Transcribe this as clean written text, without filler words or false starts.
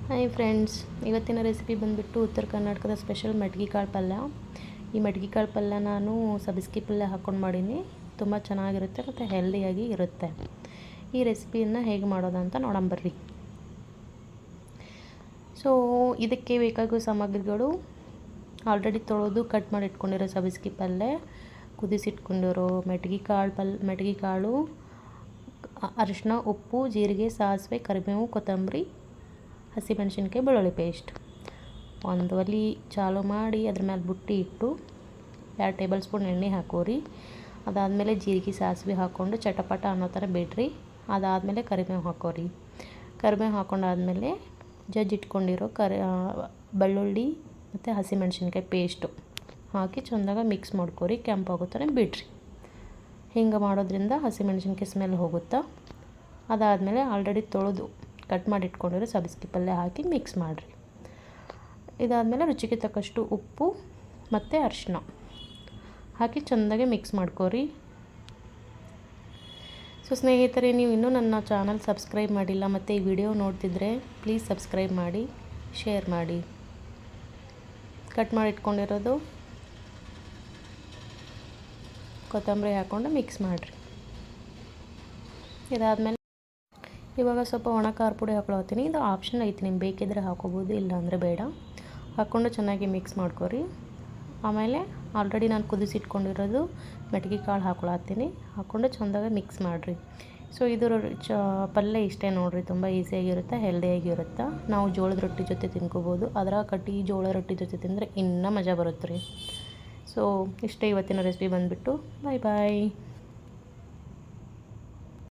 Hi friends, ಇವತ್ತಿನ recipe ಬಂದುಬಿಟ್ಟು ಉತ್ತರ ಕರ್ನಾಟಕದ ಸ್ಪೆಷಲ್ ಮಡ್ಗಿ ಕಾಳು ಪಲ್ಯ. ಈ ಮಡ್ಗಿ ಕಾಳು ಪಲ್ಯ ನಾನು ಸಬ್ಬಸ್ಗೆ ಪಲ್ಯ ಹಾಕ್ಕೊಂಡು ಮಾಡೀನಿ. ತುಂಬ ಚೆನ್ನಾಗಿರುತ್ತೆ ಮತ್ತು ಹೆಲ್ದಿಯಾಗಿ ಇರುತ್ತೆ. ಈ ರೆಸಿಪಿಯನ್ನು ಹೇಗೆ ಮಾಡೋದಂತ ನೋಡಂಬರ್ರಿ. ಸೊ ಇದಕ್ಕೆ ಬೇಕಾಗುವ ಸಾಮಗ್ರಿಗಳು: ಆಲ್ರೆಡಿ ತೊಳೆದು ಕಟ್ ಮಾಡಿ ಇಟ್ಕೊಂಡಿರೋ ಸಬ್ಬಸ್ಗೆ ಪಲ್ಯ, ಕುದಿಸಿಟ್ಕೊಂಡಿರೋ ಮಡ್ಗಿ ಕಾಳು, ಅರಿಶಿನ, ಉಪ್ಪು, ಜೀರಿಗೆ, ಸಾಸಿವೆ, ಕರಿಬೇವು, ಕೊತ್ತಂಬರಿ, ಹಸಿಮೆಣಸಿನ್ಕಾಯಿ, ಬೆಳ್ಳುಳ್ಳಿ ಪೇಸ್ಟ್. ಒಂದು ಒಲೆ ಚಾಲು ಮಾಡಿ ಅದ್ರ ಮೇಲೆ ಬುಟ್ಟಿ ಇಟ್ಟು 2 ಟೇಬಲ್ ಸ್ಪೂನ್ ಎಣ್ಣೆ ಹಾಕೋರಿ. ಅದಾದಮೇಲೆ ಜೀರಿಗೆ ಸಾಸಿವೆ ಹಾಕ್ಕೊಂಡು ಚಟಪಟ ಅನ್ನೋ ಥರ ಬಿಡ್ರಿ. ಅದಾದಮೇಲೆ ಕರಿಬೇವು ಹಾಕೋರಿ. ಕರಿಬೇವು ಹಾಕೊಂಡಾದ್ಮೇಲೆ ಇಟ್ಕೊಂಡಿರೋ ಬೆಳ್ಳುಳ್ಳಿ ಮತ್ತು ಹಸಿಮೆಣಸಿನ್ಕಾಯಿ ಪೇಸ್ಟು ಹಾಕಿ ಚೆಂದಾಗ ಮಿಕ್ಸ್ ಮಾಡ್ಕೊರಿ. ಕೆಂಪಾಗೋ ಥರ ಬಿಡ್ರಿ. ಹಿಂಗೆ ಮಾಡೋದ್ರಿಂದ ಹಸಿಮೆಣಸಿನ್ಕಾಯಿ ಸ್ಮೆಲ್ ಹೋಗುತ್ತಾ. ಅದಾದಮೇಲೆ ಆಲ್ರೆಡಿ ತೊಳೆದು ಕಟ್ ಮಾಡಿ ಇಟ್ಕೊಂಡಿರೋ ಸಬ್ಬಸ್ಗೆ ಪಲ್ಯ ಹಾಕಿ ಮಿಕ್ಸ್ ಮಾಡಿರಿ. ಇದಾದಮೇಲೆ ರುಚಿಗೆ ತಕ್ಕಷ್ಟು ಉಪ್ಪು ಮತ್ತು ಅರಿಶಿನ ಹಾಕಿ ಚೆಂದಾಗೆ ಮಿಕ್ಸ್ ಮಾಡ್ಕೊರಿ. ಸೊ ಸ್ನೇಹಿತರೆ, ನೀವು ಇನ್ನೂ ನನ್ನ ಚಾನಲ್ ಸಬ್ಸ್ಕ್ರೈಬ್ ಮಾಡಿಲ್ಲ ಮತ್ತು ಈ ವಿಡಿಯೋ ನೋಡ್ತಿದ್ರೆ ಪ್ಲೀಸ್ ಸಬ್ಸ್ಕ್ರೈಬ್ ಮಾಡಿ, ಶೇರ್ ಮಾಡಿ. ಕಟ್ ಮಾಡಿ ಇಟ್ಕೊಂಡಿರೋದು ಕೊತ್ತಂಬರಿ ಹಾಕ್ಕೊಂಡು ಮಿಕ್ಸ್ ಮಾಡಿರಿ. ಇದಾದಮೇಲೆ ಇವಾಗ ಸ್ವಲ್ಪ ಒಣ ಖಾರ ಪುಡಿ ಹಾಕ್ಕೊಳ್ತೀನಿ. ಇದು ಆಪ್ಷನ್ ಐತಿ, ನಿಮ್ಗೆ ಬೇಕಿದ್ರೆ ಹಾಕೋಬೋದು, ಇಲ್ಲಾಂದರೆ ಬೇಡ. ಹಾಕ್ಕೊಂಡು ಚೆನ್ನಾಗಿ ಮಿಕ್ಸ್ ಮಾಡ್ಕೊರಿ. ಆಮೇಲೆ ಆಲ್ರೆಡಿ ನಾನು ಕುದಿಸಿಟ್ಕೊಂಡಿರೋದು ಮಡ್ಗಿ ಕಾಳು ಹಾಕ್ಕೊಳತ್ತೀನಿ. ಹಾಕ್ಕೊಂಡು ಚೆಂದಾಗಿ ಮಿಕ್ಸ್ ಮಾಡಿರಿ. ಸೊ ಇದು ಪಲ್ಯ ಇಷ್ಟೇ ನೋಡಿರಿ, ತುಂಬ ಈಸಿಯಾಗಿರುತ್ತೆ, ಹೆಲ್ದಿಯಾಗಿರುತ್ತೆ. ನಾವು ಜೋಳದ ರೊಟ್ಟಿ ಜೊತೆ ತಿನ್ಕೋಬೋದು. ಅದರ ಕಟ್ಟಿ ಜೋಳ ರೊಟ್ಟಿ ಜೊತೆ ತಿಂದರೆ ಇನ್ನೂ ಮಜಾ ಬರುತ್ತೆ ರೀ. ಸೊ ಇಷ್ಟೇ ಇವತ್ತಿನ ರೆಸಿಪಿ ಬಂದುಬಿಟ್ಟು. ಬಾಯ್ ಬಾಯ್.